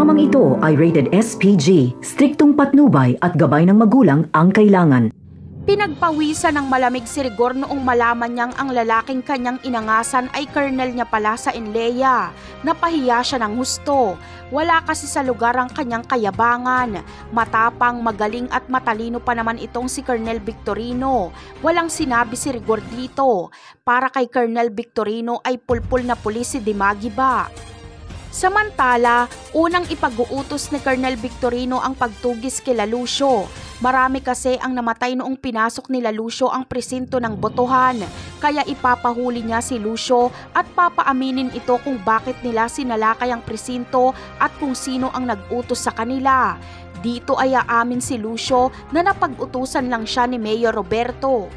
Programang ito ay rated SPG, striktong patnubay at gabay ng magulang ang kailangan. Pinagpawisan ng malamig si Rigor noong malaman niyang ang lalaking kanyang inangasan ay colonel niya pala sa Inleya. Napahiya siya ng husto. Wala kasi sa lugar ang kanyang kayabangan. Matapang, magaling at matalino pa naman itong si Colonel Victorino. Walang sinabi si Rigor dito. Para kay Colonel Victorino ay pulpul na pulis si Dimagi ba? Samantala, unang ipag-uutos ni Colonel Victorino ang pagtugis kila Lucio. Marami kasi ang namatay noong pinasok nila Lucio ang presinto ng botohan, kaya ipapahuli niya si Lucio at papaaminin ito kung bakit nila sinalakay ang presinto at kung sino ang nag-utos sa kanila. Dito ay aamin si Lucio na napag-utusan lang siya ni Mayor Roberto.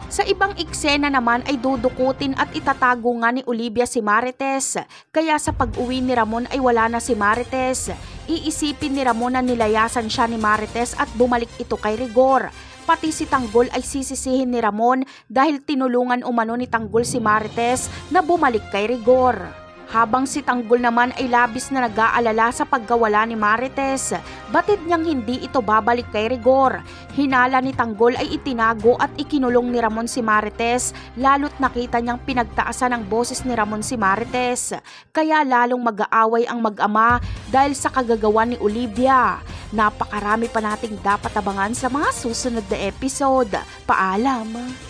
Sa ibang eksena naman ay dudukutin at itatago nga ni Olivia si Marites, kaya sa pag-uwi ni Ramon ay wala na si Marites. Iisipin ni Ramon na nilayasan siya ni Marites at bumalik ito kay Rigor. Pati si Tanggol ay sisisihin ni Ramon dahil tinulungan umano ni Tanggol si Marites na bumalik kay Rigor. Habang si Tanggol naman ay labis na nag-aalala sa pagkawala ni Marites, batid niyang hindi ito babalik kay Rigor. Hinala ni Tanggol ay itinago at ikinulong ni Ramon si Marites, lalo't nakita niyang pinagtaasan ng boses ni Ramon si Marites. Kaya lalong mag-aaway ang mag-ama dahil sa kagagawan ni Olivia. Napakarami pa nating dapat abangan sa mga susunod na episode. Paalam!